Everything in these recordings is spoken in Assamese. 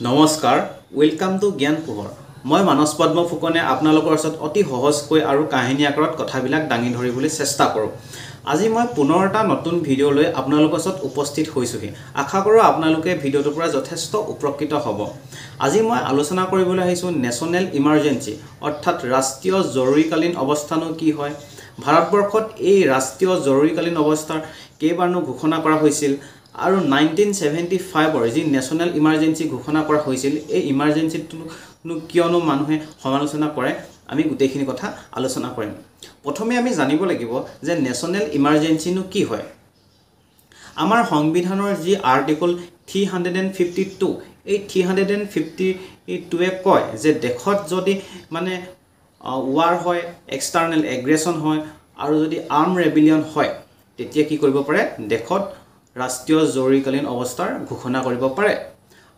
নমস্কাৰ ওয়েলকাম টু জ্ঞান পোহৰ মই মানস পদ্ম ফুকনে আপোনালোকৰ ওচৰত অতি সহজকৈ আৰু কাহিনী আকাৰত কথাবিলাক দাঙি ধৰিবলৈ চেষ্টা কৰোঁ আজি মই পুনৰ এটা নতুন ভিডিঅ লৈ আপোনালোকৰ ওচৰত উপস্থিত হৈছোহি আশা কৰোঁ আপোনালোকে ভিডিঅটোৰ পৰা যথেষ্ট উপকৃত হ'ব আজি মই আলোচনা কৰিবলৈ আহিছোঁ নেশ্যনেল ইমাৰ্জেন্সি অৰ্থাৎ ৰাষ্ট্ৰীয় জৰুৰীকালীন অৱস্থানো কি হয় ভাৰতবৰ্ষত এই ৰাষ্ট্ৰীয় জৰুৰীকালীন অৱস্থাৰ কেইবাৰনো ঘোষণা কৰা হৈছিল আৰু 1975 যি নেশ্যনেল ইমাৰ্জেন্সি ঘোষণা কৰা হৈছিল এই ইমাৰ্জেন্সিটো কিয়নো মানুহে সমালোচনা কৰে আমি গোটেইখিনি কথা আলোচনা কৰিম প্ৰথমে আমি জানিব লাগিব যে নেশ্যনেল ইমাৰ্জেন্সিনো কি হয় আমাৰ সংবিধানৰ যি আৰ্টিকল 352 এই 352 কয় যে দেশত যদি মানে ওয়াৰ হয় এক্সটাৰ্নেল এগ্ৰেছন হয় আৰু যদি আৰ্ম ৰেবেলিয়ন হয় তেতিয়া কি কৰিব পাৰে দেশত ৰাষ্ট্ৰীয় জৰুৰীকালীন অৱস্থাৰ ঘোষণা কৰিব পাৰে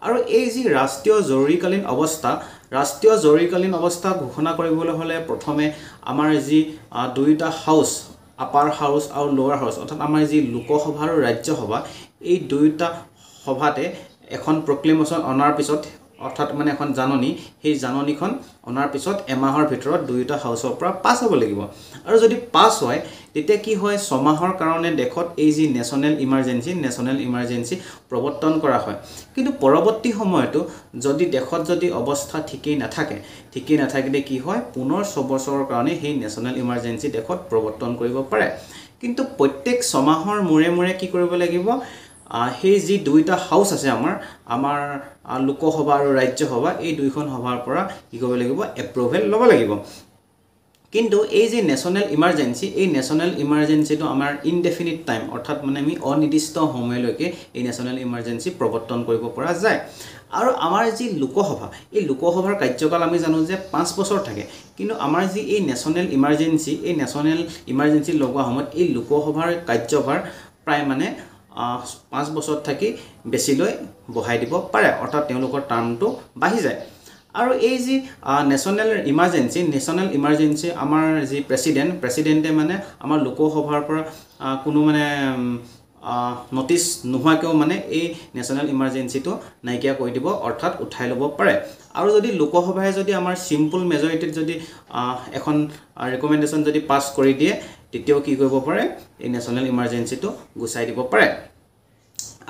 আৰু এই যি ৰাষ্ট্ৰীয় জৰুৰীকালীন অৱস্থা ঘোষণা কৰিবলৈ হলে প্ৰথমে আমাৰ যি দুইটা হাউস আপাৰ হাউস আৰু লোৱাৰ হাউস অৰ্থাৎ আমাৰ যি লোকসভা আৰু ৰাজ্যসভা এই দুইটা সভাতে এখন প্ৰক্লেমেশন অনাৰ পিছত অৰ্থাৎ মানে এখন জাননী সেই জাননীখন অনাৰ পিছত এমাহৰ ভিতৰত দুইটা হাউসৰ পৰা পাছ হ'ব লাগিব আৰু যদি পাছ হয় তেতিয়া কি হয় সমাহৰ কাৰণে দেখত এই যি নেশ্যনেল ইমাৰ্জেন্সি প্ৰৱৰ্তন কৰা হয় কিন্তু পৰৱৰ্তী সময়তো যদি দেখত যদি অৱস্থা ঠিকই নাথাকে কি হয় পুনৰ 6 বছৰৰ কাৰণে সেই নেশ্যনেল ইমাৰ্জেন্সি দেখত প্ৰৱৰ্তন কৰিব পাৰে কিন্তু প্ৰত্যেক সমাহৰ মূৰে কি কৰিব লাগিব সেই যি দুইটা হাউস আছে আমাৰ লোকসভা আৰু ৰাজ্যসভা এই দুইখন সভাৰ পৰা কি কৰিব লাগিব এপ্ৰুভেল ল'ব লাগিব কিন্তু এই যে নেশ্যনেল ইমাৰ্জেন্সিটো আমাৰ ইনডেফিনিট টাইম অৰ্থাৎ মানে আমি অনিৰ্দিষ্ট সময়লৈকে এই নেশ্যনেল ইমাৰ্জেন্সি প্ৰৱৰ্তন কৰিব পৰা যায় আৰু আমাৰ যি লোকসভা এই লোকসভাৰ কাৰ্যকাল আমি জানো যে 5 বছৰ থাকে কিন্তু আমাৰ যি এই নেশ্যনেল ইমাৰ্জেন্সি লগোৱা সময়ত এই লোকসভাৰ কাৰ্যভাৰ প্ৰায় মানে 5 বছৰ থাকি বেছিলৈ বঢ়াই দিব পাৰে অৰ্থাৎ তেওঁলোকৰ টাৰ্মটো বাঢ়ি যায় আৰু এই যি নেশ্যনেল ইমাৰ্জেন্সি আমাৰ যি প্ৰেসিডেন্টে মানে আমাৰ লোকসভাৰ পৰা কোনো মানে নটিচ নোহোৱাকেও মানে এই নেশ্যনেল ইমাৰ্জেন্সিটো নাইকিয়া কৰি দিব অৰ্থাৎ উঠাই ল'ব পাৰে আৰু যদি লোকসভাই যদি আমাৰ সিম্পল মেজৰিটিত যদি এখন ৰিকমেন্ডেশন যদি পাস কৰি দিয়ে তেতিয়াও কি কৰিব পাৰে এই নেশ্যনেল ইমাৰ্জেন্সিটো গুচাই দিব পাৰে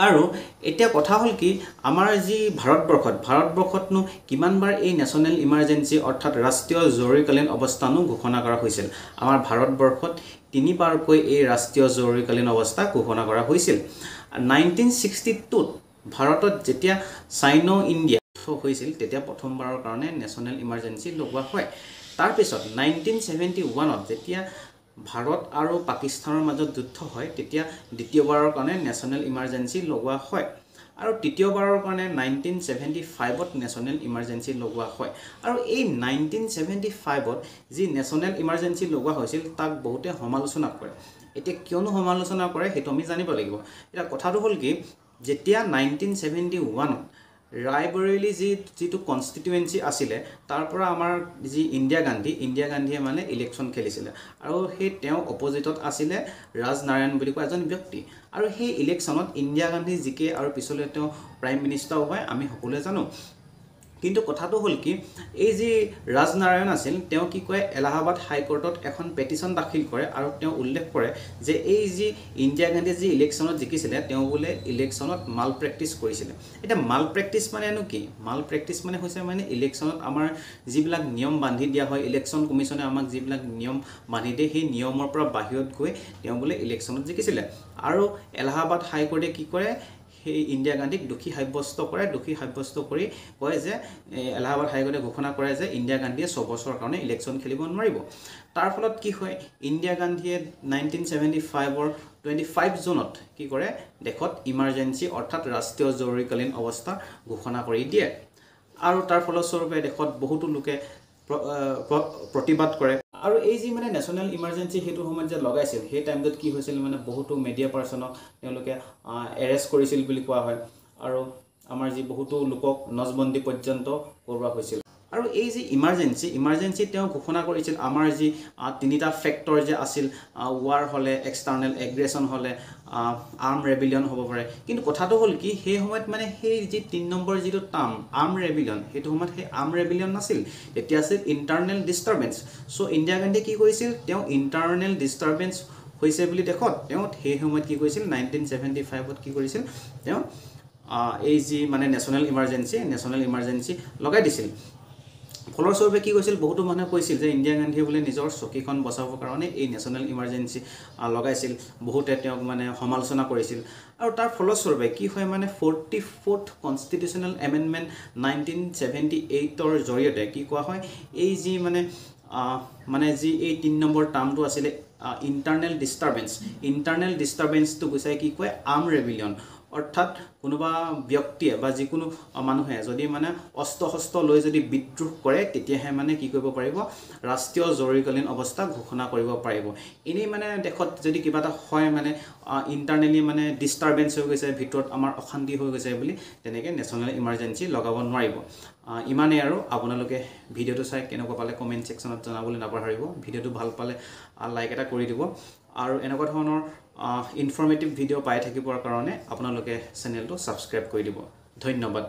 আৰু এতিয়া কথা হল কি আমাৰ যি ভাৰতবৰ্ষতনো কিমানবাৰ এই নেশ্যনেল ইমাৰ্জেন্সি অৰ্থাৎ ৰাষ্ট্ৰীয় জৰুৰীকালীন অৱস্থানো ঘোষণা কৰা হৈছিল আমাৰ ভাৰতবৰ্ষত 3 বাৰকৈ এই ৰাষ্ট্ৰীয় জৰুৰীকালীন অৱস্থা ঘোষণা কৰা হৈছিল 1962 ভাৰতত যেতিয়া চাইনো ইণ্ডিয়া হৈছিল তেতিয়া প্ৰথমবাৰৰ কাৰণে নেশ্যনেল ইমাৰ্জেন্সি লগোৱা হয় তাৰ পিছত 1971ত যেতিয়া ভাৰত আৰু পাকিস্তানৰ মাজত যুদ্ধ হয় তেতিয়া দ্বিতীয়বাৰৰ কাৰণে নেশ্যনেল ইমাৰ্জেন্সি লগোৱা হয় আৰু তৃতীয়বাৰৰ কাৰণে 1975ত নেশ্যনেল ইমাৰ্জেন্সি লগোৱা হয় আৰু এই 1975ত যি নেশ্যনেল ইমাৰ্জেন্সি লগোৱা হৈছিল তাক বহুতে সমালোচনা কৰে এতিয়া কিয়নো সমালোচনা কৰে হেতু আমি জানিব লাগিব এটা কথাটো হল কি যেতিয়া 1971ত ৰায়বৰেলী যিটো কনস্টিটুৱেন্সি আছিলে তাৰ পৰা আমাৰ যি ইন্দিৰা গান্ধীয়ে মানে ইলেকশন খেলিছিল আৰু সেই তেওঁ অপজিটত আছিলে ৰাজনাৰায়ণ বুলি কোৱা এজন ব্যক্তি আৰু সেই ইলেকশনত ইন্দিৰা গান্ধী জিকে আৰু পিছলৈ তেওঁ প্ৰাইম মিনিষ্টাৰ হয় আমি সকলোৱে জানো কিন্তু কথাটো হল কি এই যি ৰাজনাৰায়ণ আছিল তেওঁ কি কয় এলাহাবাদ হাইকোৰ্টত এখন পেটিশন দাখিল কৰে আৰু তেওঁ উল্লেখ কৰে যে এই যি ইন্দিৰা গান্ধী যি ইলেকশনত জিকিছিল তেওঁ বোলে ইলেকশনত মাল প্ৰেক্টিস কৰিছিল এটা মাল প্ৰেক্টিস মানেনো কি মাল প্ৰেক্টিস মানে হৈছে মানে ইলেকশনত আমাৰ যিবিলাক নিয়ম বান্ধি দিয়া হয় ইলেকশন কমিছনে আমাক যিবিলাক নিয়ম বান্ধি দিয়ে সেই নিয়মৰ পৰা বাহিৰত গৈ তেওঁ বোলে ইলেকশনত জিকিছিল আৰু এলাহাবাদ হাইকোৰ্টে কি কৰে সেই ইন্দিৰা গান্ধীক দোষী সাব্যস্ত কৰি কয় যে এলাহাবাদ হাইকোৰ্টে ঘোষণা কৰে যে ইন্দিৰা গান্ধীয়ে 6 বছৰৰ কাৰণে ইলেকশন খেলিব নোৱাৰিব তাৰ ফলত কি হয় ইন্দিৰা গান্ধীয়ে 1975ৰ 25 জুনত কি কৰে দেখত ইমাৰ্জেন্সি অৰ্থাৎ ৰাষ্ট্ৰীয় জৰুৰীকালীন অৱস্থা ঘোষণা কৰি দিয়ে আৰু তাৰ ফলস্বৰূপে দেখত বহুতো লোকে প্ৰতিবাদ কৰে আৰু এই যি মানে নেশ্যনেল ইমাৰ্জেন্সি হেতু সময়ত যে লগাইছিল সেই টাইমত কি হৈছিল মানে বহুতো মিডিয়া পাৰ্সনক তেওঁলোকে এৰেষ্ট কৰিছিল বুলি কোৱা হয় আৰু আমাৰ যি বহুতো লোকক নজবন্দী পৰ্যন্ত কৰোৱা হৈছিল আৰু এই যে ইমাৰ্জেঞ্চি তেওঁ ঘোষণা কৰিছিল আমাৰ যি তিনিটা ফেক্টৰ যে আছিল ৱাৰ হ'লে এক্সটাৰ্নেল এগ্ৰেছন হ'লে আৰ্ম ৰেবিলিয়ন হ'ব পাৰে কিন্তু কথাটো হ'ল কি সেই সময়ত মানে সেই যি 3 নম্বৰ যিটো টাৰ্ম আৰ্ম ৰেবিলিয়ন সেইটো সময়ত সেই আৰ্ম ৰেবিলিয়ন নাছিল এতিয়া আছিল ইণ্টাৰনেল ডিষ্টাৰবেন্স চ' ইন্দিৰা গান্ধীয়ে কি কৰিছিল তেওঁ ইণ্টাৰনেল ডিষ্টাৰবেন্স হৈছে বুলি দেখত তেওঁ সেই সময়ত কি কৰিছিল 1975ত কি কৰিছিল তেওঁ এই যি মানে নেশ্যনেল ইমাৰ্জেঞ্চি লগাই দিছিল ফলস্বৰূপে কি কৈছিল বহুতো মানুহে কৈছিল যে ইন্দিৰা গান্ধীয়ে বোলে নিজৰ চকীখন বচাবৰ কাৰণে এই নেশ্যনেল ইমাৰ্জেঞ্চি লগাইছিল বহুতে তেওঁক মানে সমালোচনা কৰিছিল আৰু তাৰ ফলস্বৰূপে কি হয় মানে 44th কনষ্টিটিউচনেল এমেণ্ডমেণ্ট 1978ৰ জৰিয়তে কি কোৱা হয় এই যি মানে যি এই 3 নম্বৰ টাৰ্মটো আছিলে ইণ্টাৰনেল ডিষ্টাৰবেন্সটো গুচাই কি কয় আৰ্ম ৰেবিলিয়ন অৰ্থাৎ কোনোবা ব্যক্তিয়ে বা যিকোনো মানুহে যদি মানে অস্ত্ৰ লৈ যদি বিদ্ৰোহ কৰে তেতিয়াহে মানে কি কৰিব পাৰিব ৰাষ্ট্ৰীয় জৰুৰীকালীন অৱস্থা ঘোষণা কৰিব পাৰিব এনেই মানে দেশত যদি কিবা এটা হয় মানে ইণ্টাৰনেলি মানে ডিষ্টাৰবেন্স হৈ গৈছে ভিতৰত আমাৰ অশান্তি হৈ গৈছে বুলি তেনেকৈ নেশ্যনেল ইমাৰ্জেঞ্চি লগাব নোৱাৰিব ইমানেই আৰু আপোনালোকে ভিডিঅ'টো চাই কেনেকুৱা পালে কমেণ্ট ছেকশ্যনত জনাবলৈ নাপাহৰিব ভিডিঅ'টো ভাল পালে লাইক এটা কৰি দিব আৰু এনেকুৱা ধৰণৰ ইনফৰ্মেটিভ ভিডিঅ' পাই থাকিবৰ কাৰণে আপোনালোকে চেনেলটো ছাবস্ক্ৰাইব কৰি দিব ধন্যবাদ